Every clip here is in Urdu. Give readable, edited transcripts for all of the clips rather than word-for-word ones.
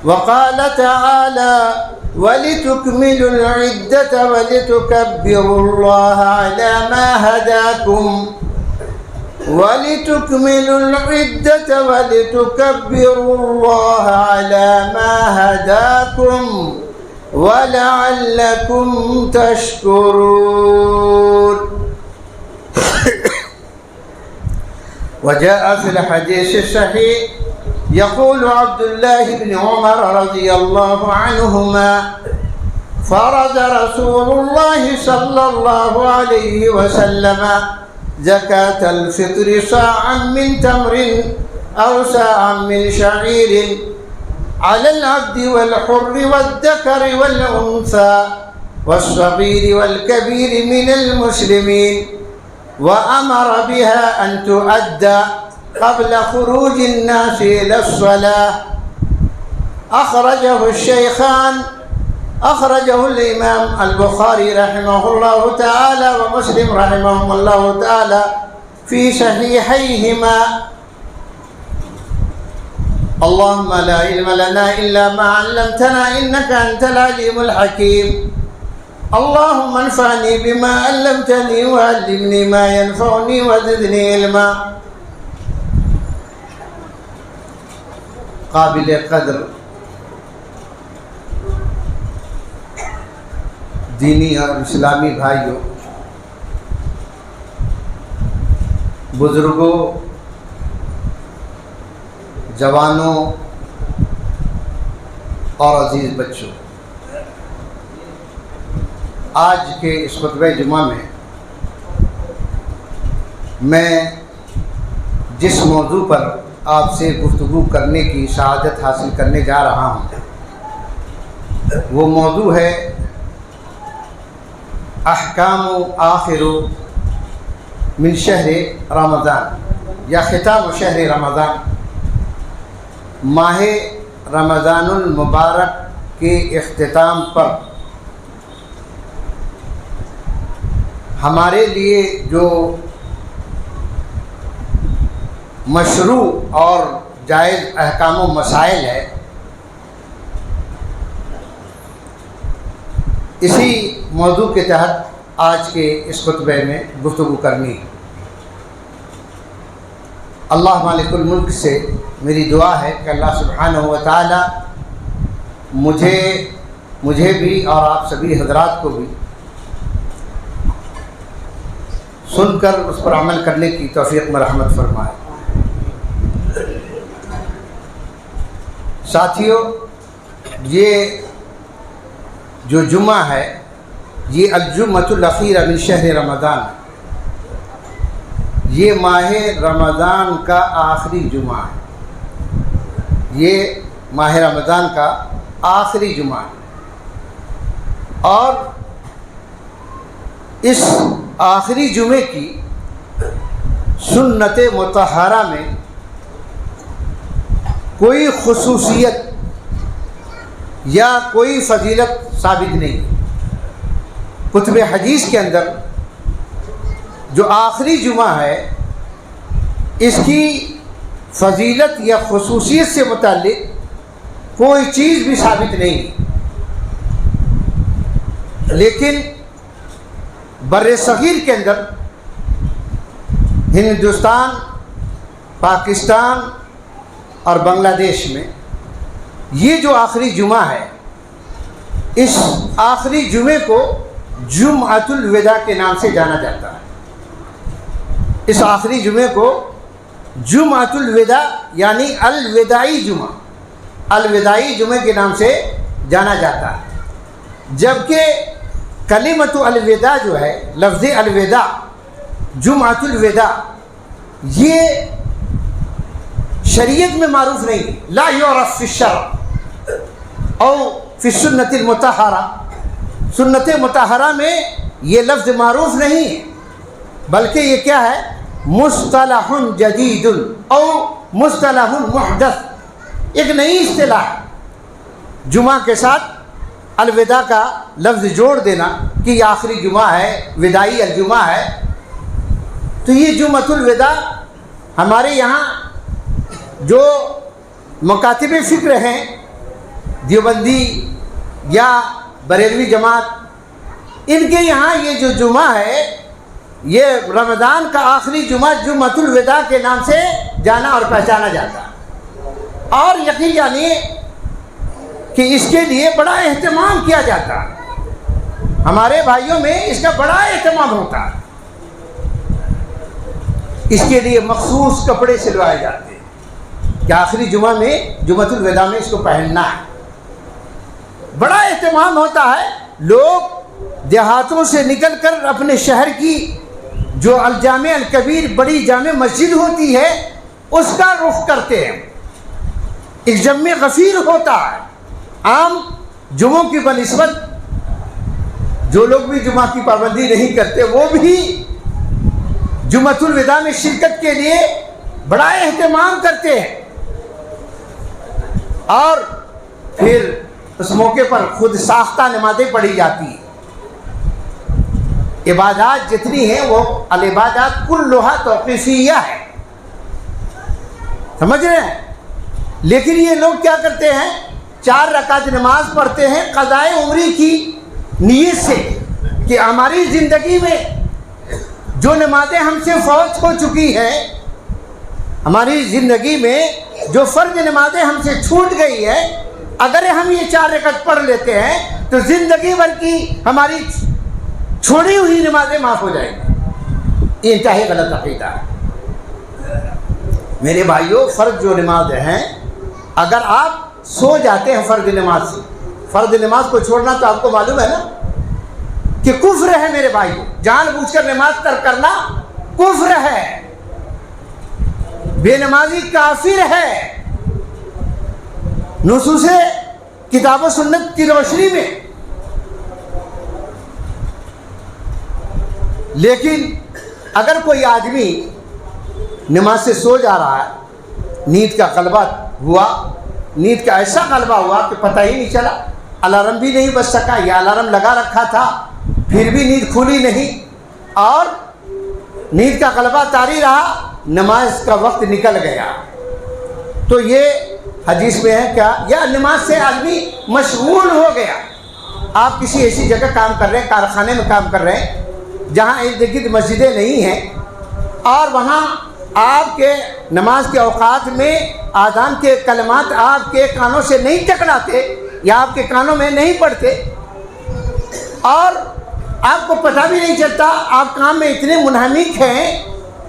وقال تعالى ولتكملوا العدة ولتكبروا الله على ما هداكم ولتكملوا العدة ولتكبروا الله على ما هداكم ولعلكم تشكرون. وجاء في الحديث الصحيح يقول عبد الله بن عمر رضي الله عنهما فرض رسول الله صلى الله عليه وسلم زكاة الفطر صاعا من تمر أو صاعا من شعير على العبد والحر والذكر والأنثى والصغير والكبير من المسلمين، وأمر بها أن تؤدى قبل خروج الناس إلى الصلاة. أخرجه الشيخان، أخرجه الإمام البخاري رحمه الله تعالى ومسلم رحمهم الله تعالى في صحيحيهما. اللهم لا علم لنا إلا ما علمتنا إنك أنت العليم الحكيم. اللهم انفعني بما علمتني وعلمني ما ينفعني وزدني علما. قابل قدر دینی اور اسلامی بھائیوں، بزرگوں، جوانوں اور عزیز بچوں، آج کے اس خطبہ جمعہ میں جس موضوع پر آپ سے گفتگو کرنے کی سعادت حاصل کرنے جا رہا ہوں وہ موضوع ہے احکام آخر من شہر رمضان یا ختام شہر رمضان، ماہ رمضان المبارک کے اختتام پر ہمارے لیے جو مشروع اور جائز احکام و مسائل ہے، اسی موضوع کے تحت آج کے اس خطبے میں گفتگو کرنی ہے۔ اللہ مالک الملک سے میری دعا ہے کہ اللہ سبحانہ و تعالی مجھے بھی اور آپ سبھی حضرات کو بھی سن کر اس پر عمل کرنے کی توفیق مرحمت فرمائے۔ ساتھیوں، یہ جو جمعہ ہے یہ الجمعۃ الاخیرہ من شہر رمضان، یہ ماہ رمضان کا آخری جمعہ ہے، یہ ماہ رمضان کا آخری جمعہ ہے، اور اس آخری جمعے کی سنت مطہرہ میں کوئی خصوصیت یا کوئی فضیلت ثابت نہیں۔ کتب حدیث کے اندر جو آخری جمعہ ہے اس کی فضیلت یا خصوصیت سے متعلق کوئی چیز بھی ثابت نہیں، لیکن بر صغیر کے اندر ہندوستان، پاکستان اور بنگلہ دیش میں یہ جو آخری جمعہ ہے، اس آخری جمعے کو جمعۃ الوداع کے نام سے جانا جاتا ہے۔ اس آخری جمعے کو جمعۃ الوداع یعنی الوداعی جمعہ، الوداعی جمعے کے نام سے جانا جاتا ہے، جبکہ کلمۃ الوداع جو ہے، لفظ الوداع، جمعۃ الوداع، یہ شریعت میں معروف نہیں، لا یعرف فی الشرع او فی السنۃ المطہرہ، سنت مطہرہ میں یہ لفظ معروف نہیں ہے، بلکہ یہ کیا ہے؟ مصطلح جدید او مصطلح محدث، ایک نئی اصطلاح، جمعہ کے ساتھ الوداع کا لفظ جوڑ دینا کہ یہ آخری جمعہ ہے، وداعی الجمعہ ہے۔ تو یہ جمعۃ الوداع ہمارے یہاں جو مکاتب فکر ہیں دیوبندی یا بریلوی جماعت، ان کے یہاں یہ جو جمعہ ہے یہ رمضان کا آخری جمعہ جمعۃ الوداع کے نام سے جانا اور پہچانا جاتا ہے، اور یقین جانیے کہ اس کے لیے بڑا اہتمام کیا جاتا ہے، ہمارے بھائیوں میں اس کا بڑا اہتمام ہوتا ہے، اس کے لیے مخصوص کپڑے سلوائے جاتے ہیں کہ آخری جمعہ میں جمعۃ الوداع میں اس کو پہننا ہے، بڑا اہتمام ہوتا ہے۔ لوگ دیہاتوں سے نکل کر اپنے شہر کی جو الجامع الکبیر بڑی جامع مسجد ہوتی ہے اس کا رخ کرتے ہیں، ایک جمع غفیر ہوتا ہے۔ عام جمعوں کی بنسبت جو لوگ بھی جمعہ کی پابندی نہیں کرتے وہ بھی جمعۃ الوداع میں شرکت کے لیے بڑا اہتمام کرتے ہیں، اور پھر اس موقع پر خود ساختہ نمازیں پڑھی جاتی ہیں۔ عبادات جتنی ہیں وہ العبادات کلھا توقیفیہ ہے، سمجھ رہے ہیں؟ لیکن یہ لوگ کیا کرتے ہیں، 4 رکعت نماز پڑھتے ہیں قضاء عمری کی نیت سے کہ ہماری زندگی میں جو نمازیں ہم سے فوت ہو چکی ہیں، ہماری زندگی میں جو فرض نمازیں ہم سے چھوٹ گئی ہے، اگر ہم یہ 4 رکعت پڑھ لیتے ہیں تو زندگی بھر کی ہماری چھوڑی ہوئی نمازیں معاف ہو جائیں گی۔ یہ انتہائی غلط عقیدہ ہے میرے بھائیوں۔ فرض جو نمازیں ہیں، اگر آپ سو جاتے ہیں فرض نماز سے، فرض نماز کو چھوڑنا تو آپ کو معلوم ہے نا کہ کفر ہے میرے بھائیوں، جان بوجھ کر نماز ترک کرنا کفر ہے، بے نمازی کافر ہے۔ نصوص کتاب و سنت کی روشنی میں۔ لیکن اگر کوئی آدمی نماز سے سو جا رہا ہے، نیند کا غلبہ ہوا، نیند کا ایسا غلبہ ہوا کہ پتہ ہی نہیں چلا، الارم بھی نہیں بج سکا یا الارم لگا رکھا تھا پھر بھی نیند کھلی نہیں، اور نیند کا غلبہ طاری رہا، نماز کا وقت نکل گیا، تو یہ حدیث میں ہے کیا، یا نماز سے آدمی مشغول ہو گیا۔ آپ کسی ایسی جگہ کام کر رہے ہیں، کارخانے میں کام کر رہے ہیں جہاں ارد گرد مسجدیں نہیں ہیں، اور وہاں آپ کے نماز کے اوقات میں آذان کے کلمات آپ کے کانوں سے نہیں ٹکراتے یا آپ کے کانوں میں نہیں پڑتے، اور آپ کو پتہ بھی نہیں چلتا، آپ کام میں اتنے منہمک ہیں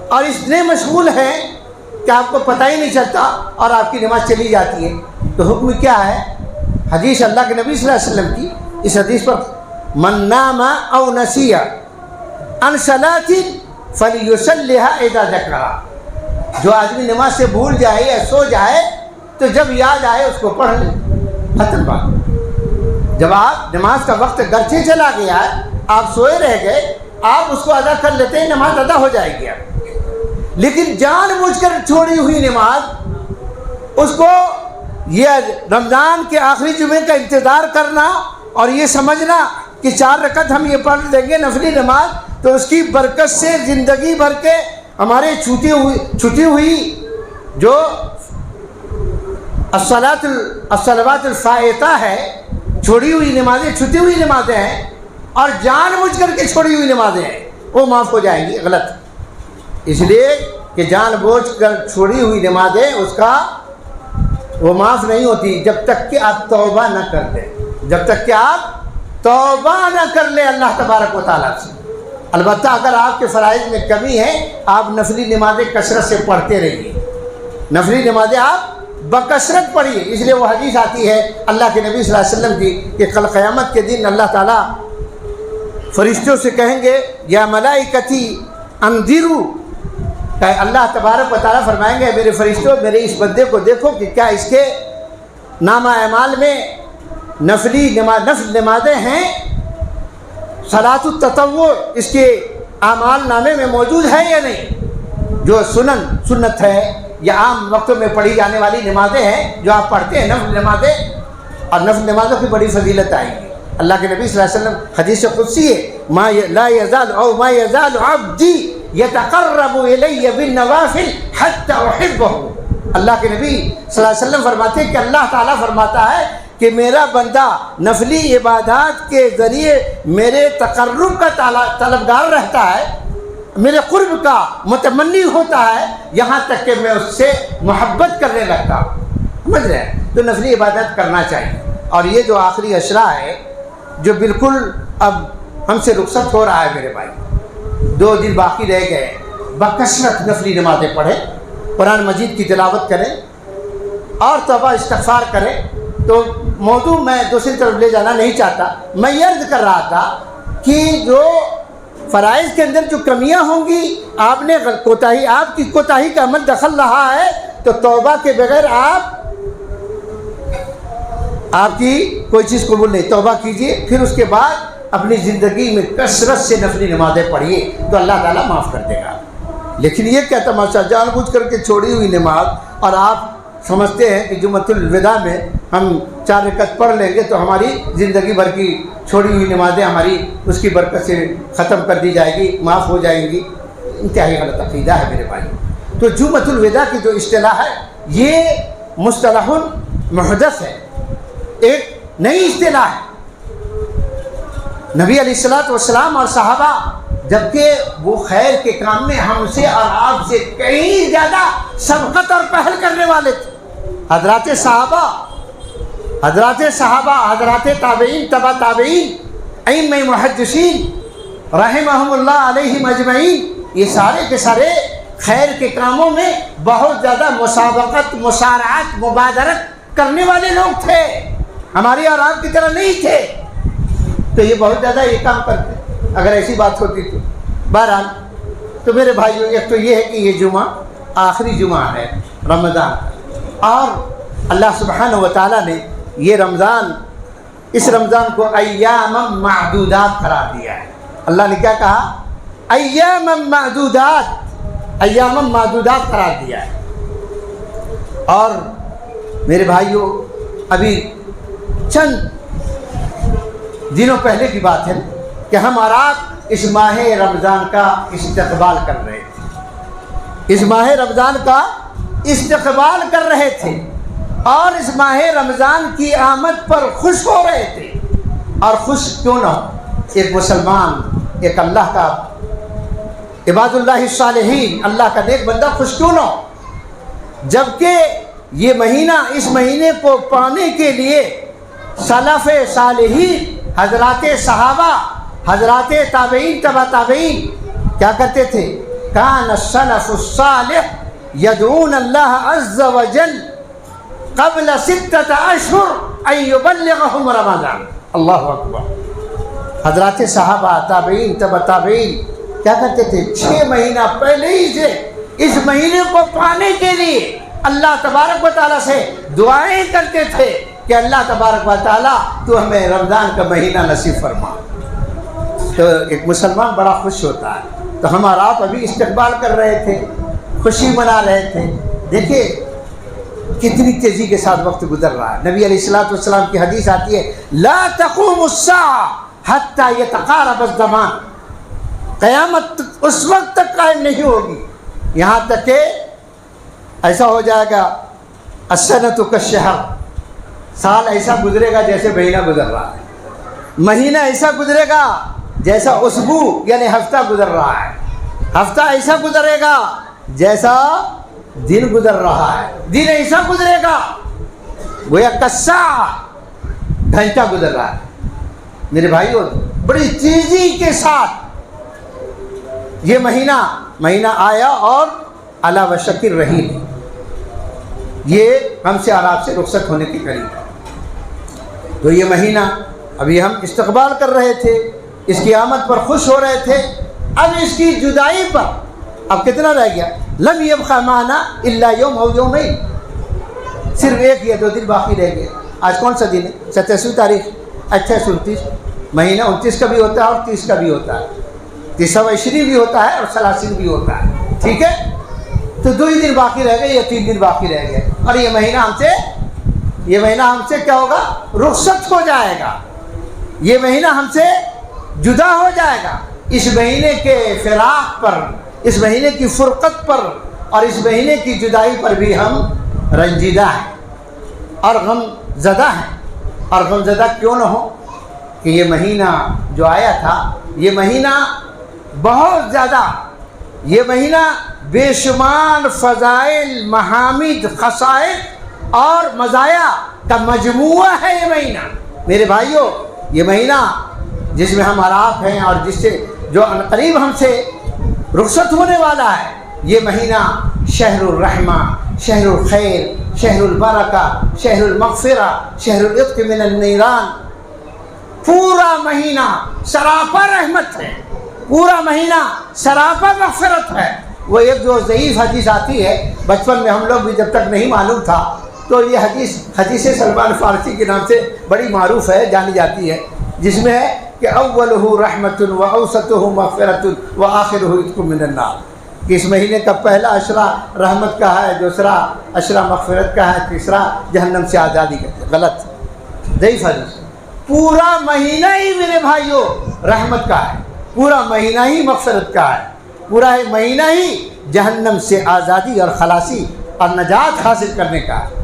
اور اتنے مشغول ہیں کہ آپ کو پتہ ہی نہیں چلتا اور آپ کی نماز چلی جاتی ہے، تو حکم کیا ہے؟ حدیث اللہ کے نبی صلی اللہ علیہ وسلم کی، اس حدیث پر من نام او نسی عن صلاۃ فلیصلیها اذا ذکرها، جو آدمی نماز سے بھول جائے یا سو جائے تو جب یاد آئے اس کو پڑھ لے، ختم بات۔ جب آپ نماز کا وقت گرچہ چلا گیا ہے، آپ سوئے رہ گئے، آپ اس کو ادا کر لیتے ہیں، نماز ادا ہو جائے گی۔ لیکن جان بوجھ کر چھوڑی ہوئی نماز، اس کو یہ رمضان کے آخری جمعے کا انتظار کرنا اور یہ سمجھنا کہ 4 رکعت ہم یہ پڑھ دیں گے نفلی نماز تو اس کی برکت سے زندگی بھر کے ہمارے چھٹی ہوئی جو الصلوات الفائتہ ہے، چھوڑی ہوئی نمازیں، چھٹی ہوئی نمازیں ہیں، اور جان بوجھ کر کے چھوڑی ہوئی نمازیں ہیں، وہ معاف ہو جائیں گی۔ غلط، اس لیے کہ جان بوجھ کر چھوڑی ہوئی نمازیں اس کا وہ معاف نہیں ہوتی جب تک کہ آپ توبہ نہ کر دیں، جب تک کہ آپ توبہ نہ کر لیں اللہ تبارک و تعالیٰ سے۔ البتہ اگر آپ کے فرائض میں کمی ہے، آپ نفلی نمازیں کثرت سے پڑھتے رہیے، نفلی نمازیں آپ بکثرت پڑھیے۔ اس لیے وہ حدیث آتی ہے اللہ کے نبی صلی اللہ علیہ وسلم کی کہ کل قیامت کے دن اللہ تعالیٰ فرشتوں سے کہیں گے یا ملائکتی انذروا، کہ اللہ تبارک و تعالیٰ فرمائیں گے میرے فرشتوں میرے اس بندے کو دیکھو کہ کیا اس کے نامہ اعمال میں نفل نمازیں ہیں، صلاۃ التطوع اس کے اعمال نامے میں موجود ہے یا نہیں، جو سنت ہے یا عام وقتوں میں پڑھی جانے والی نمازیں ہیں جو آپ پڑھتے ہیں نفل نمازیں، اور نفل نمازوں کی بڑی فضیلت آئے گی۔ اللہ کے نبی صلی اللہ علیہ وسلم حدیث قدسی ہے ما یزال عبدی یتقرب الی بالنوافل حتی احبہ، اللہ کے نبی صلی اللہ علیہ وسلم فرماتے ہیں کہ اللہ تعالیٰ فرماتا ہے کہ میرا بندہ نفلی عبادات کے ذریعے میرے تقرب کا طلبگار رہتا ہے، میرے قرب کا متمنی ہوتا ہے، یہاں تک کہ میں اس سے محبت کرنے لگتا ہوں. سمجھ رہے ہیں؟ تو نفلی عبادت کرنا چاہیے. اور یہ جو آخری عشرہ ہے جو بالکل اب ہم سے رخصت ہو رہا ہے میرے بھائی، 2 دن باقی رہ گئے، بکثرت نفلی نمازیں پڑھیں، قرآن مجید کی تلاوت کریں اور توبہ استغفار کریں. تو موضوع میں دوسری طرف لے جانا نہیں چاہتا، میں یہ عرض کر رہا تھا کہ جو فرائض کے اندر جو کمیاں ہوں گی، آپ نے کوتاہی، آپ کی کوتاہی کا عمل دخل رہا ہے، تو توبہ کے بغیر آپ کی کوئی چیز قبول نہیں. توبہ کیجئے، پھر اس کے بعد اپنی زندگی میں کثرت سے نفلی نمازیں پڑھیے تو اللہ تعالیٰ معاف کر دے گا. لیکن یہ کیا تماشا، جان بوجھ کر کے چھوڑی ہوئی نماز، اور آپ سمجھتے ہیں کہ جمعۃ الوداع میں ہم 4 رکعت پڑھ لیں گے تو ہماری زندگی بھر کی چھوڑی ہوئی نمازیں ہماری اس کی برکت سے ختم کر دی جائے گی، معاف ہو جائیں گی. انتہائی غلط عقیدہ ہے میرے بھائی. تو جمعۃ الوداع کی جو اصطلاح ہے یہ مصطلح محدث ہے، ایک نئی اصطلاح ہے. نبی علیہ السلام اور صحابہ جبکہ وہ خیر کے کام میں ہم سے اور آپ سے کہیں زیادہ سبقت اور پہل کرنے والے تھے. حضرات صحابہ، حضرات تابعین، تبع تابعین، ائمہ محدثین رحمہم اللہ علیہم اجمعین، یہ سارے کے سارے خیر کے کاموں میں بہت زیادہ مسابقت، مسارعت، مبادرت کرنے والے لوگ تھے، ہماری اور آپ کی طرح نہیں تھے. تو یہ بہت زیادہ یہ کام کرتے اگر ایسی بات ہوتی تو. بہرحال تو میرے بھائیوں، ایک تو یہ ہے کہ یہ جمعہ آخری جمعہ ہے رمضان، اور اللہ سبحانہ و تعالیٰ نے یہ رمضان، اس رمضان کو ایام معدودات قرار دیا ہے. اللہ نے کیا کہا؟ ایام معدودات، ایام معدودات قرار دیا ہے. اور میرے بھائیوں، ابھی چند دنوں پہلے کی بات ہے کہ ہم اور آپ اس ماہ رمضان کا استقبال کر رہے تھے، اس ماہ رمضان کا استقبال کر رہے تھے، اور اس ماہ رمضان کی آمد پر خوش ہو رہے تھے. اور خوش کیوں نہ ہو؟ ایک مسلمان، ایک اللہ کا عباد اللہ الصالحین، اللہ کا نیک بندہ خوش کیوں نہ ہو؟ جبکہ یہ مہینہ، اس مہینے کو پانے کے لیے سلف صالحین، حضرات صحابہ، حضرات تابعین، تبع تابعین کیا کرتے تھے؟ کان السلف الصالح یدعون اللہ عز وجل قبل 6 اشہر ان یبلغہم رمضان. اللہ اکبر. حضرات صحابہ، تابعین، تبع تابعین کیا کرتے تھے؟ 6 مہینہ پہلے ہی سے اس مہینے کو پانے کے لیے اللہ تبارک و تعالیٰ سے دعائیں کرتے تھے کہ اللہ تبارک و تعالیٰ تو ہمیں رمضان کا مہینہ نصیب فرما. تو ایک مسلمان بڑا خوش ہوتا ہے. تو ہم اور آپ ابھی استقبال کر رہے تھے، خوشی منا رہے تھے. دیکھیے کتنی تیزی کے ساتھ وقت گزر رہا ہے. نبی علیہ السلام کی حدیث آتی ہے، لا تقوم الساعة حتى يتقارب الزمان. قیامت اس وقت تک قائم نہیں ہوگی یہاں تک کہ ایسا ہو جائے گا السنۃ کالشہر، سال ایسا گزرے گا جیسے مہینہ گزر رہا ہے، مہینہ ایسا گزرے گا جیسا اسبوع یعنی ہفتہ گزر رہا ہے، ہفتہ ایسا گزرے گا جیسا دن گزر رہا ہے، دن ایسا گزرے گا گویا کالساعہ، گھنٹہ گزر رہا ہے. میرے بھائیوں، بڑی تیزی کے ساتھ یہ مہینہ آیا اور علی وشکر رہی ہے. یہ ہم سے اور آپ سے رخصت ہونے کے قریب ہے. تو یہ مہینہ ابھی ہم استقبال کر رہے تھے، اس کی آمد پر خوش ہو رہے تھے. اب اس کی جدائی پر اب کتنا رہ گیا؟ لم یبق معنا الا یوم او یومین، صرف 1 یا 2 دن باقی رہ گئے. آج کون سا دن ہے؟ 27 تاریخ. 28 29 مہینہ 29 کا بھی ہوتا ہے اور 30 کا بھی ہوتا ہے، 29 بھی ہوتا ہے اور 30 بھی ہوتا ہے. ٹھیک ہے، تو 2 ہی دن باقی رہ گئے یا 3 دن باقی رہ گئے، اور یہ مہینہ ہم سے کیا ہوگا؟ رخصت ہو جائے گا. یہ مہینہ ہم سے جدا ہو جائے گا. اس مہینے کے فراق پر، اس مہینے کی فرقت پر اور اس مہینے کی جدائی پر بھی ہم رنجیدہ ہیں اور غم زدہ ہیں. اور غمزدہ کیوں نہ ہو کہ یہ مہینہ جو آیا تھا یہ مہینہ بہت زیادہ، یہ مہینہ بے شمار فضائل، محامد، خصائص اور مزایا کا مجموعہ ہے یہ مہینہ میرے بھائیوں۔ یہ مہینہ جس میں ہم اور آپ ہیں اور جس سے جو عنقریب ہم سے رخصت ہونے والا ہے، یہ مہینہ شہر الرحمہ، شہر الخیر، شہر البرکہ، شہر المغفرہ، شہر العتق من النیران، پورا مہینہ سراپا رحمت ہے، پورا مہینہ سراپا مغفرت ہے۔ وہ ایک جو ضعیف حدیث آتی ہے، بچپن میں ہم لوگ بھی جب تک نہیں معلوم تھا تو یہ حدیث سلمان فارسی کے نام سے بڑی معروف ہے، جانی جاتی ہے، جس میں ہے کہ اولہ رحمت و اوسطہ مغفرت و آخرہ عتق من النار، کہ اس مہینے کا پہلا عشرہ رحمت کا ہے، دوسرا عشرہ مغفرت کا ہے، تیسرا جہنم سے آزادی کا ہے۔ غلط، ضعیف حدیث۔ پورا مہینہ ہی میرے بھائیوں رحمت کا ہے، پورا مہینہ ہی مغفرت کا ہے، پورا مہینہ ہی جہنم سے آزادی اور خلاصی اور نجات حاصل کرنے کا ہے۔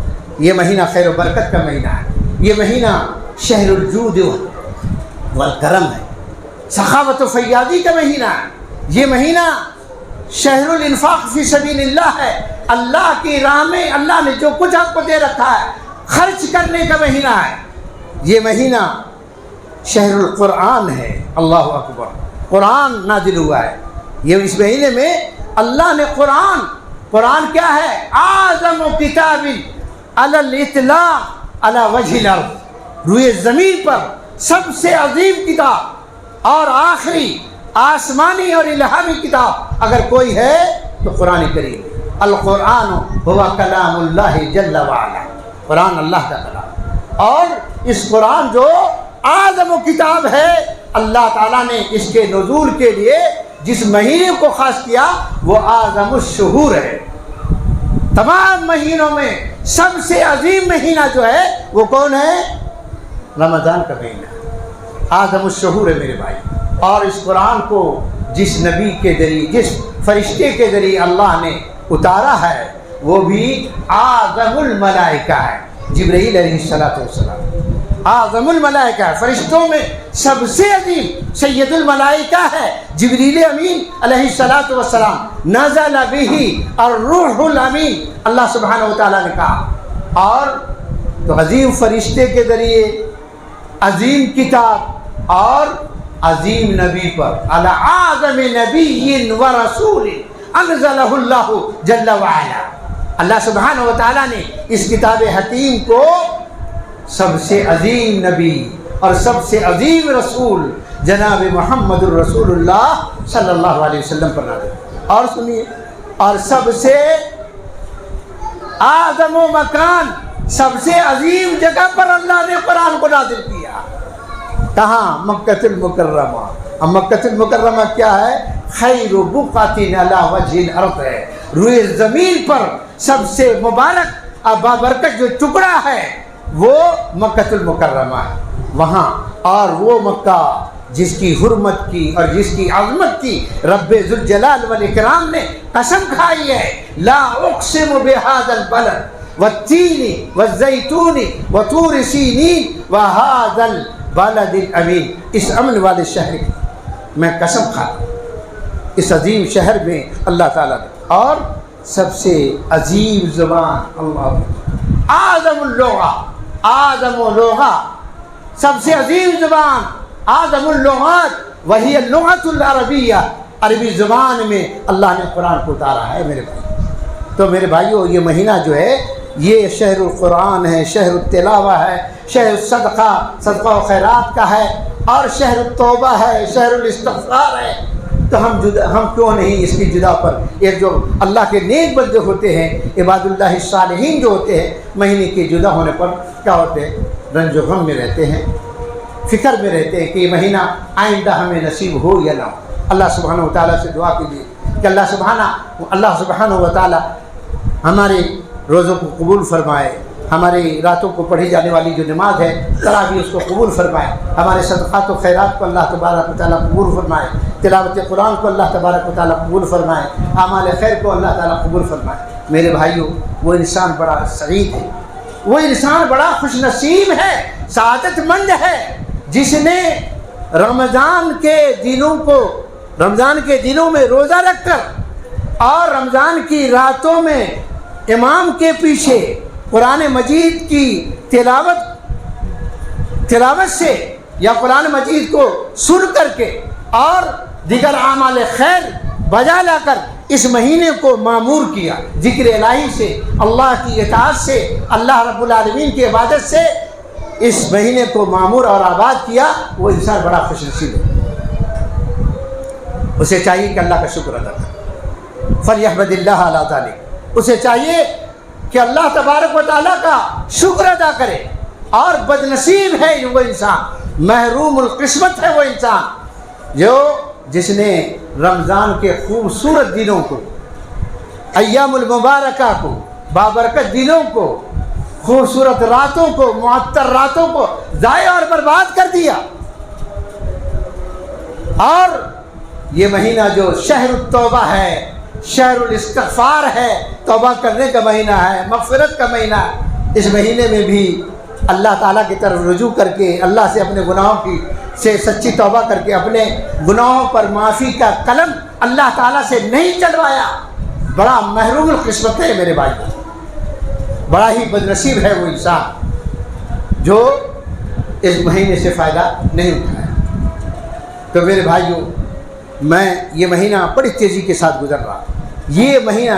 یہ مہینہ خیر و برکت کا مہینہ ہے، یہ مہینہ شہر الجود والکرم ہے، سخاوت و فیاضی کا مہینہ ہے، یہ مہینہ شہر الانفاق فی سبیل اللہ ہے، اللہ کی راہ میں اللہ نے جو کچھ آپ کو دے رکھا ہے خرچ کرنے کا مہینہ ہے۔ یہ مہینہ شہر القرآن ہے، اللہ اکبر، قرآن نازل ہوا ہے یہ اس مہینے میں۔ اللہ نے قرآن کیا ہے؟ اعظم کتاب علی الاطلاق علی وجہ الارض، روئے زمین پر سب سے عظیم کتاب اور آخری آسمانی اور الہامی کتاب اگر کوئی ہے تو قرآن کریم۔ القرآن هو کلام اللہ جل وعلا، قرآن اللہ کا کلام، اور اس قرآن جو اعظم کتاب ہے، اللہ تعالیٰ نے اس کے نزول کے لیے جس مہینے کو خاص کیا وہ اعظم الشہور ہے۔ تمام مہینوں میں سب سے عظیم مہینہ جو ہے وہ کون ہے؟ رمضان کا مہینہ اعظم الشہور ہے میرے بھائی۔ اور اس قرآن کو جس نبی کے ذریعے، جس فرشتے کے ذریعے اللہ نے اتارا ہے وہ بھی اعظم الملائکہ ہے، جبرائیل علیہ السلام۔ اعظم الملائکہ ہے، فرشتوں میں سب سے عظیم سید الملائکہ ہے جبریل امین علیہ السلام۔ نزل بہ الروح الامین، اللہ سبحانہ وتعالیٰ نے کہا۔ اور تو عظیم فرشتے کے ذریعے عظیم کتاب اور عظیم نبی پر، علی اعظم نبی و رسول انزلہ اللہ جل وعلا، اللہ سبحانہ وتعالیٰ نے اس کتاب حکیم کو سب سے عظیم نبی اور سب سے عظیم رسول جناب محمد الرسول اللہ صلی اللہ علیہ وسلم پر نازل کیا۔ اور سنیے، اور سب سے اعظم و مکان، سب سے عظیم جگہ پر اللہ نے قرآن کو نازل کیا۔ کہاں؟ مکۃ المکرمہ۔ اب مکۃ المکرمہ کیا ہے؟ خیر بقعۃ علی وجہ الارض ہے، روئے زمین پر سب سے مبارک اور بابرکت جو ٹکڑا ہے وہ مکۃ المکرمہ ہے وہاں۔ اور وہ مکہ جس کی حرمت کی اور جس کی عظمت کی رب ذوالجلال والاکرام نے قسم کھائی ہے، لا اقسم بہذا البلد والتین والزیتون وطور سینین وہذا البلد الامین، اس امن والے شہر کی میں قسم کھاتا ہوں، اس عظیم شہر میں اللہ تعالیٰ نے۔ اور سب سے عظیم زبان، اللہ اعظم اللغہ، اعظم اللغہ، سب سے عظیم زبان، اعظم اللغات وہی اللغۃ العربیہ، عربی زبان میں اللہ نے قرآن کو اتارا ہے میرے بھائی۔ تو میرے بھائیوں یہ مہینہ جو ہے یہ شہر القرآن ہے، شہر التلاوہ ہے، شہر صدقہ و خیرات کا ہے، اور شہر التوبہ ہے، شہر الاستغفار ہے۔ تو ہم کیوں نہیں اس کی جدا پر ایک جو اللہ کے نیک بندے ہوتے ہیں، عباد اللہ الصالحین جو ہوتے ہیں، مہینے کے جدا ہونے پر کیا ہوتے ہیں؟ رنج و غم میں رہتے ہیں، فکر میں رہتے ہیں کہ یہ مہینہ آئندہ ہمیں نصیب ہو یا نہ ہو۔ اللہ سبحانہ و تعالیٰ سے دعا کیجیے کہ اللہ سبحانہ و تعالیٰ ہمارے روزوں کو قبول فرمائے، ہماری راتوں کو پڑھی جانے والی جو نماز ہے تراویح اس کو قبول فرمائے، ہمارے صدقات و خیرات کو اللہ تبارک و تعالیٰ قبول فرمائے، تلاوت قرآن کو اللہ تبارک و تعالیٰ قبول فرمائے، اعمال خیر کو اللہ تعالیٰ قبول فرمائے۔ میرے بھائیوں وہ انسان بڑا سعید ہے وہ انسان بڑا خوش نصیب ہے، سعادت مند ہے، جس نے رمضان کے دنوں میں روزہ رکھ کر اور رمضان کی راتوں میں امام کے پیچھے قرآن مجید کی تلاوت سے یا قرآن مجید کو سن کر کے اور دیگر اعمال خیر بجا لا کر اس مہینے کو معمور کیا، ذکر الہی سے، اللہ کی اطاعت سے، اللہ رب العالمین کی عبادت سے اس مہینے کو معمور اور آباد کیا، وہ انسان بڑا خوش نصیب ہے۔ اسے چاہیے کہ اللہ کا شکر ادا کرے، فلیحمد اللہ علی ذالک، اسے چاہیے کہ اللہ تبارک و تعالیٰ کا شکر ادا کرے۔ اور بد نصیب ہے وہ انسان، محروم القسمت ہے وہ انسان جس نے رمضان کے خوبصورت دنوں کو، ایام المبارکہ کو، بابرکت دنوں کو، خوبصورت راتوں کو، معطر راتوں کو ضائع اور برباد کر دیا۔ اور یہ مہینہ جو شہر التوبہ ہے، شہر الاستغفار ہے، توبہ کرنے کا مہینہ ہے، مغفرت کا مہینہ ہے، اس مہینے میں بھی اللہ تعالیٰ کی طرف رجوع کر کے اللہ سے اپنے گناہوں سے سچی توبہ کر کے اپنے گناہوں پر معافی کا قلم اللہ تعالیٰ سے نہیں چلوایا، بڑا محروم القسمت ہے میرے بھائی، بڑا ہی بد نصیب ہے وہ انسان جو اس مہینے سے فائدہ نہیں اٹھایا۔ تو میرے بھائیوں، میں یہ مہینہ بڑی تیزی کے ساتھ گزر رہا، یہ مہینہ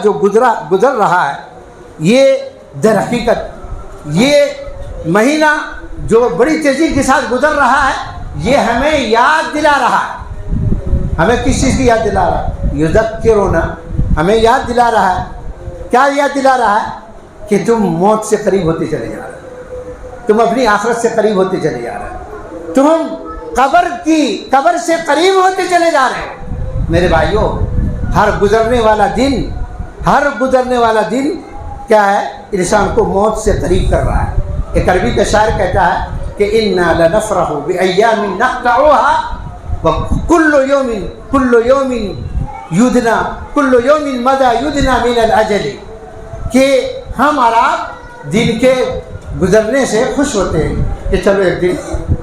جو گزر رہا ہے، یہ در حقیقت یہ مہینہ جو بڑی تیزی کے ساتھ گزر رہا ہے، یہ ہمیں یاد دلا رہا ہے۔ ہمیں کس چیز کی یاد دلا رہا ہے؟ یذکرنا، ہمیں یاد دلا رہا ہے۔ کیا یاد دلا رہا ہے؟ کہ تم موت سے قریب ہوتے چلے جا رہے، تم اپنی آخرت سے قریب ہوتے چلے جا رہے، تم قبر سے قریب ہوتے چلے جا رہے ہو۔ میرے بھائیوں، ہر گزرنے والا دن کیا ہے؟ انسان کو موت سے قریب کر رہا ہے۔ ایک عربی کا شاعر کہتا ہے کہ اِنَّا لَنَفْرَحُ بِأَيَّامٍ نَقْطَعُهَا وَكُلُّ يَوْمٍ مَدَى يُدْنَى مِنَ الْأَجَلِ، کہ ہم اور آپ دن کے گزرنے سے خوش ہوتے ہیں کہ چلو ایک دن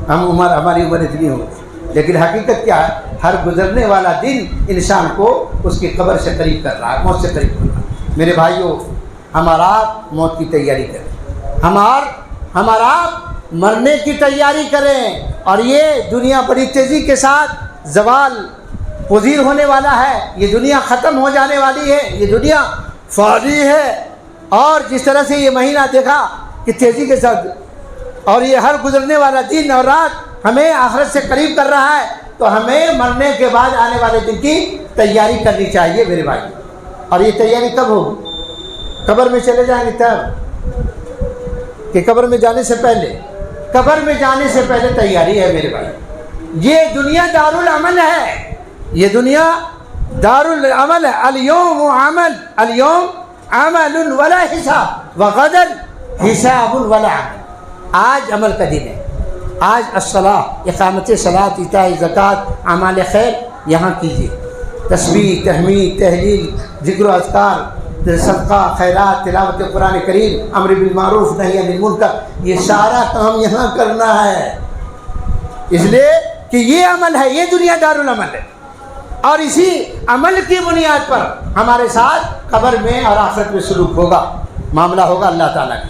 ہماری عمر اتنی ہوگی، لیکن حقیقت کیا ہے؟ ہر گزرنے والا دن انسان کو اس کی قبر سے قریب کر رہا ہے، موت سے قریب کر رہا ہے۔ میرے بھائیوں، ہمارا آپ موت کی تیاری کریں، ہمارا آپ مرنے کی تیاری کریں، اور یہ دنیا بڑی تیزی کے ساتھ زوال پذیر ہونے والا ہے، یہ دنیا ختم ہو جانے والی ہے، یہ دنیا فانی ہے۔ اور جس طرح سے یہ مہینہ دیکھا کہ تیزی کے ساتھ، اور یہ ہر گزرنے والا دن اور رات ہمیں آخرت سے قریب کر رہا ہے، تو ہمیں مرنے کے بعد آنے والے دن کی تیاری کرنی چاہیے میرے بھائی۔ اور یہ تیاری کب ہوگی؟ قبر میں چلے جائیں گے تب، کہ قبر میں جانے سے پہلے تیاری ہے میرے بھائی۔ یہ دنیا دارالعمل ہے، یہ دنیا دارالعمل ہے۔ اليوم عمل ولا حساب وغدا حساب ولا عمل۔ آج عمل کا دن ہے، آج الصلاۃ، اقامت صلاۃ، ایتاء زکوٰۃ، اعمال خیر یہاں کیجیے، تسبیح، تحمید، تہلیل، ذکر و اذکار، صدقہ، خیرات، تلاوت قرآن کریم، امر بالمعروف، نہی عن المنکر، یہ سارا کام یہاں کرنا ہے، اس لیے کہ یہ عمل ہے، یہ دنیا دارالعمل ہے، اور اسی عمل کی بنیاد پر ہمارے ساتھ قبر میں اور آخرت میں سلوک ہوگا، معاملہ ہوگا اللہ تعالیٰ کا۔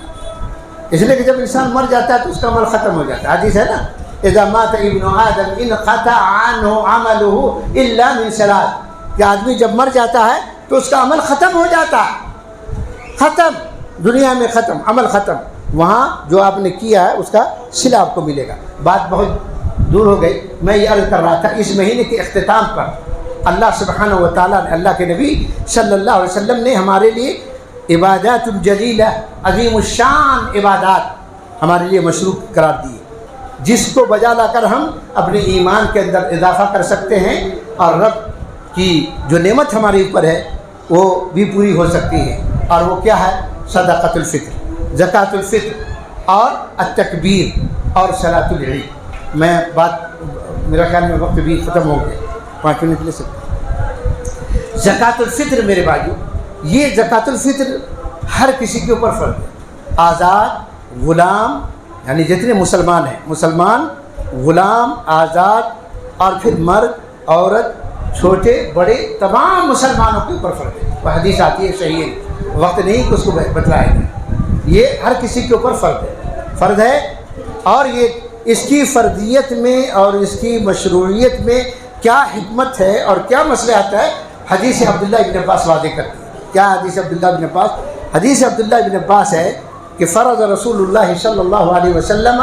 اس لیے کہ جب انسان مر جاتا ہے تو اس کا عمل ختم ہو جاتا ہے، حدیث ہے نا، اذا مات ابن آدم انقطع عنہ عملہ الا من ثلاث، کہ آدمی جب مر جاتا ہے تو اس کا عمل ختم ہو جاتا ہے، ختم، دنیا میں ختم، عمل ختم، وہاں جو آپ نے کیا ہے اس کا صلہ آپ کو ملے گا۔ بات بہت دور ہو گئی، میں یہ عرض کر رہا تھا اس مہینے کے اختتام پر اللہ سبحانہ و تعالیٰ نے، اللہ کے نبی صلی اللہ علیہ وسلم نے ہمارے لیے عبادات الجلیلہ، عظیم الشان عبادات ہمارے لیے مشروع قرار دیے، جس کو بجا لا کر ہم اپنے ایمان کے اندر اضافہ کر سکتے ہیں، اور رب کی جو نعمت ہمارے اوپر ہے وہ بھی پوری ہو سکتی ہے۔ اور وہ کیا ہے؟ صدقۃ الفطر، زکوٰۃ الفطر، اور التکبیر، اور صلاۃ العید۔ میں میرا خیال میں وقت بھی ختم ہو گیا، 5 منٹ لے سکتے۔ زکوٰۃ الفطر میرے بھائیو، یہ زکوٰۃ الفطر ہر کسی کے اوپر فرض ہے، آزاد، غلام، یعنی جتنے مسلمان ہیں، مسلمان، غلام، آزاد، اور پھر مرد، عورت، چھوٹے بڑے تمام مسلمانوں کے اوپر فرض ہے۔ وہ حدیث آتی ہے صحیح ہے، وقت نہیں کہ اس کو بتلائے گا، یہ ہر کسی کے اوپر فرض ہے۔ اور یہ اس کی فرضیت میں اور اس کی مشروعیت میں کیا حکمت ہے اور کیا مصلحت ہے، حدیث عبداللہ ابن عباس واضح کرتی ہے۔ کیا حدیث عبداللہ ابن عباس؟ حدیث عبداللہ ابن عباس ہے کہ فرض رسول اللہ صلی اللہ علیہ وسلم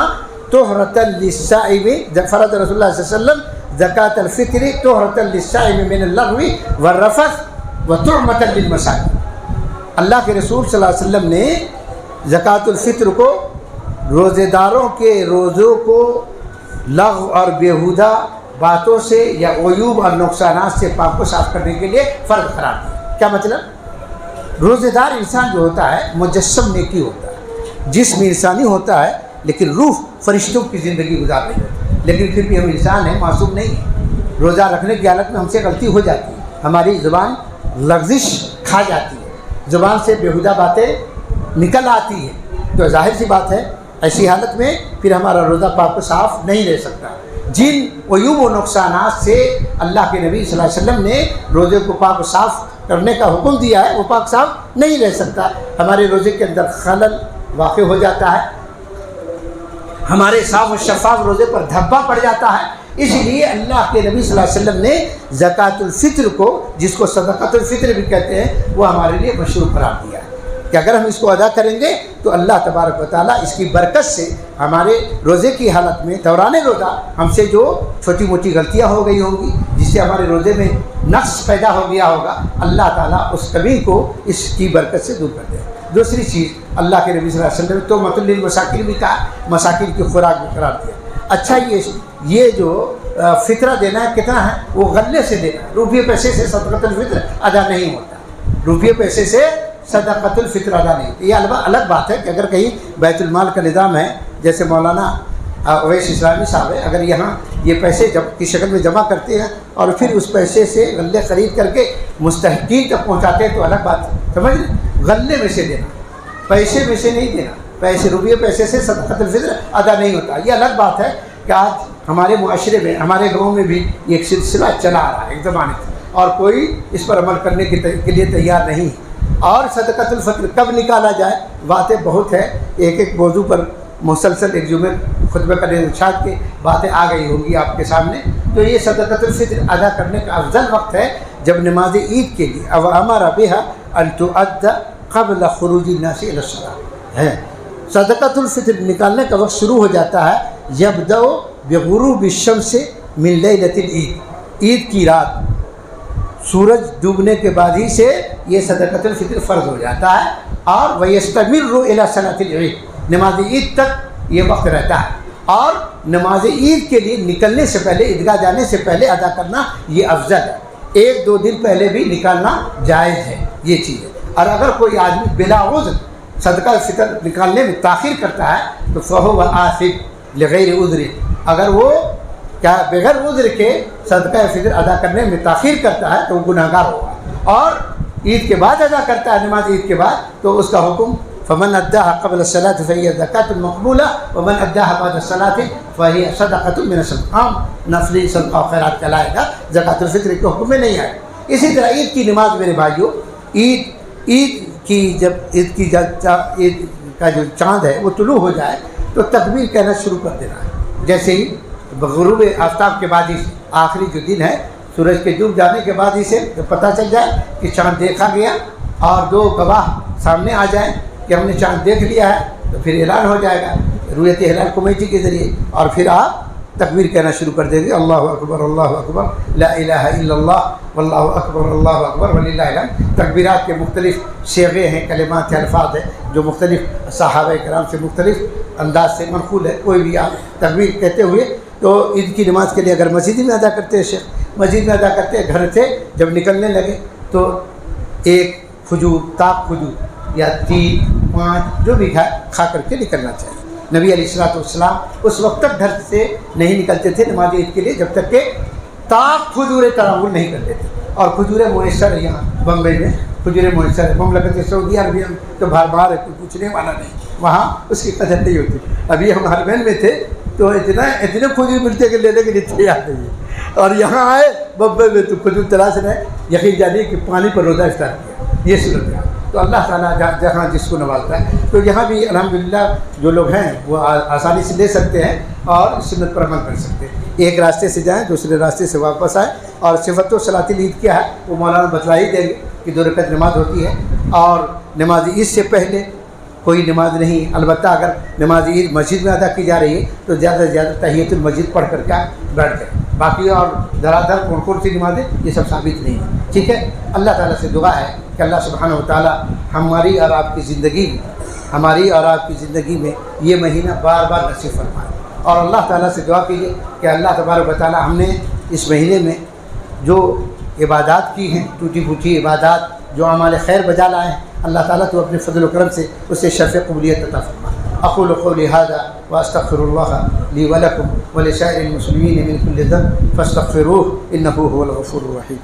طہرۃ للصائم، فرض رسول اللہ صلی اللہ علیہ وسلم زکوٰۃ الفطر طہرۃ للصائم من اللغو والرفث وطعمۃ للمساکین۔ اللہ کے رسول صلی اللہ علیہ وسلم نے زکوٰۃ الفطر کو روزے داروں کے روزوں کو لغو اور بیہودہ باتوں سے یا عیوب اور نقصانات سے پاک و صاف کرنے کے لیے فرض قرار دیا۔ کیا مطلب؟ روزے دار انسان جو ہوتا ہے مجسم نیکی ہوتا ہے، جسم انسانی ہوتا ہے لیکن روح فرشتوں کی زندگی گزار رہی ہوتی ہے، لیکن پھر بھی ہم انسان ہیں، معصوم نہیں ہیں۔ روزہ رکھنے کی حالت میں ہم سے غلطی ہو جاتی ہے، ہماری زبان لغزش کھا جاتی ہے، زبان سے بیہودہ باتیں نکل آتی ہیں، تو ظاہر سی بات ہے ایسی حالت میں پھر ہمارا روزہ پاک و صاف نہیں رہ سکتا۔ جن عیوب و نقصانات سے اللہ کے نبی صلی اللہ علیہ وسلم نے روزے کو پاک و صاف کرنے کا حکم دیا ہے وہ پاک صاف نہیں رہ سکتا۔ ہمارے روزے کے اندر خلل واقع ہو جاتا ہے، ہمارے صاف و شفاف روزے پر دھبا پڑ جاتا ہے۔ اس لیے اللہ کے نبی صلی اللہ علیہ وسلم نے زکوٰۃ الفطر کو، جس کو صدقۃ الفطر بھی کہتے ہیں، وہ ہمارے لیے مشروع قرار دیا ہے کہ اگر ہم اس کو ادا کریں گے تو اللہ تبارک و تعالیٰ اس کی برکت سے ہمارے روزے کی حالت میں دوران روزہ ہم سے جو چھوٹی موٹی غلطیاں ہو گئی ہوں گی، جس سے ہمارے روزے میں نقص پیدا ہو گیا ہوگا، اللہ تعالیٰ اس کمی کو اس کی برکت سے دور کر دے۔ دوسری چیز، اللہ کے نبی صلی اللہ علیہ وسلم نے تو طعمۃ للمساکین بھی کہا، مساکین کی خوراک بھی قرار دیا۔ اچھا، یہ جو فطرہ دینا ہے کتنا ہے؟ وہ غلے سے دینا ہے، روپیے پیسے سے صدقۃ الفطر ادا نہیں ہوتا، روپیے پیسے سے صدقۃ الفطر ادا نہیں ہوتی۔ یہ الگ بات ہے کہ اگر کہیں بیت المال کا نظام ہے، جیسے مولانا اویس اسلامی صاحب ہے، اگر یہاں یہ پیسے کی شکل میں جمع کرتے ہیں اور پھر اس پیسے سے غلے خرید کر کے مستحقین تک پہنچاتے ہیں تو الگ بات ہے، سمجھ لیں؟ غلے میں سے دینا، پیسے میں سے نہیں دینا، پیسے روپیے پیسے سے صدقۃ الفطر ادا نہیں ہوتا۔ یہ الگ بات ہے کہ آج ہمارے معاشرے میں، ہمارے گاؤں میں بھی یہ ایک سلسلہ چلا آ رہا ہے ایک زمانے سے، اور کوئی اس پر عمل کرنے کے لیے تیار نہیں ہے۔ اور صدقۃ الفطر کب نکالا جائے، باتیں بہت ہیں، ایک موضوع پر مسلسل ایک جمعے خطبہ کرنے ارشاد کے باتیں آ گئی ہوں گی آپ کے سامنے۔ تو یہ صدقۃ الفطر ادا کرنے کا افضل وقت ہے جب نماز عید کے لیے امر بها ان تؤدى قبل خروج الناس الى الصلاة ہے۔ صدقۃ الفطر نکالنے کا وقت شروع ہو جاتا ہے یبدأ بغروب الشمس من لیلۃ العید، عید کی رات سورج ڈوبنے کے بعد ہی سے یہ صدقۃ الفطر فرض ہو جاتا ہے، اور وَيَسْتَمِرُّ إِلَى صَلَاةِ الْعِيدِ، نماز عید تک یہ وقت رہتا ہے۔ اور نماز عید کے لیے نکلنے سے پہلے، عیدگاہ جانے سے پہلے ادا کرنا یہ افضل ہے، 1-2 دن پہلے بھی نکالنا جائز ہے یہ چیز ہے۔ اور اگر کوئی آدمی بلا عذر صدقہ الفطر نکالنے میں تاخیر کرتا ہے تو فَهُوَ آثِم لِغَيْرِ عُذْرٍ، اگر وہ کیا بغیر عذر کے صدقہ فطر ادا کرنے میں تاخیر کرتا ہے تو وہ گناہگار ہوگا، اور عید کے بعد ادا کرتا ہے نماز عید کے بعد تو اس کا حکم فمن اداها قبل الصلاة فهي زکاۃ مقبولہ ومن اداها بعد الصلاة فهي صدقۃ من الصدقات، عام نفلی صدقہ و خیرات کہلائے گا، زکاۃ الفطر کے حکم میں نہیں آئے۔ اسی طرح عید کی نماز میرے بھائیوں، عید کا جو چاند ہے وہ طلوع ہو جائے تو تکبیر کہنا شروع کر دینا ہے۔ جیسے ہی غروب آفتاب کے بعد ہی آخری جو دن ہے سورج کے ڈوب جانے کے بعد ہی سے پتہ چل جائے کہ چاند دیکھا گیا، اور 2 گواہ سامنے آ جائیں کہ ہم نے چاند دیکھ لیا ہے، تو پھر اعلان ہو جائے گا رؤیت ہلال کمیٹی کے ذریعے، اور پھر آپ تکبیر کہنا شروع کر دیں گے، اللہ اکبر لا الہ الا اللہ واللہ اکبر وللہ الحمد۔ تکبیرات کے مختلف صیغے ہیں، کلمات ہیں، الفاظ ہیں جو مختلف صحابہ کرام سے مختلف انداز سے منقول ہے، کوئی بھی آپ تکبیر کہتے ہوئے تو عید کی نماز کے لیے اگر مسجد میں ادا کرتے ہیں، شیخ مسجد میں ادا کرتے ہیں، گھر سے جب نکلنے لگے تو 1 کھجور، تاک کھجور یا 3-5 جو بھی کھا کر کے نکلنا چاہیے۔ نبی علیہ السلام اس وقت تک گھر سے نہیں نکلتے تھے نماز عید کے لیے جب تک کہ تاک کھجور تناول نہیں کرتے تھے، اور کھجوریں میسر یہاں بمبئی میں حجر میسر ہے. مملکت سعودی عربیہ تو باہر ہے، کوئی پوچھنے والا نہیں، وہاں اس کی قدر نہیں ہوتی. ابھی ہم حرمین میں تھے تو اتنے کھجور ملتے کہ لینے کے لیے تیار نہیں ہے، اور یہاں آئے بمبئی میں تو کھجور تلاش رہے، یقین جانیے کہ پانی پر روزہ افطار کیا. یہ صورت ہے. تو اللہ تعالیٰ جہاں جس کو نوازتا ہے، تو یہاں بھی الحمدللہ جو لوگ ہیں وہ آسانی سے لے سکتے ہیں اور سنت پر عمل کر سکتے ہیں. ایک راستے سے جائیں، دوسرے راستے سے واپس آئیں. اور صفت و صلاۃ العید کیا ہے وہ مولانا بتلا ہی دیں گے کہ 2 رکعت نماز ہوتی ہے، اور نماز عید سے پہلے کوئی نماز نہیں. البتہ اگر نماز عید مسجد میں ادا کی جا رہی ہے تو زیادہ سے زیادہ تحیۃ المسجد پڑھ کر کے بیٹھ جائیں. باقی اور دھڑا دھڑ کون سی نمازیں یہ سب ثابت نہیں ہے. ٹھیک ہے. اللہ تعالیٰ سے دعا ہے کہ اللہ سبحانہ و تعالیٰ ہماری اور آپ کی زندگی میں یہ مہینہ بار بار نصیب فرمائے. اور اللہ تعالیٰ سے دعا کیجیے کہ اللہ تبارک و تعالیٰ ہم نے اس مہینے میں جو عبادات کی ہیں، ٹوٹی پھوٹی عبادات، جو اعمال خیر بجا لائے ہیں، اللہ تعالیٰ تو اپنے فضل و کرم سے اسے شرف قبولیت عطا فرمائے. اقول قولی ھذا واستغفر الله لي ولكم ولسائر المسلمين من كل ذنب فاستغفروه انه هو الغفور الرحيم.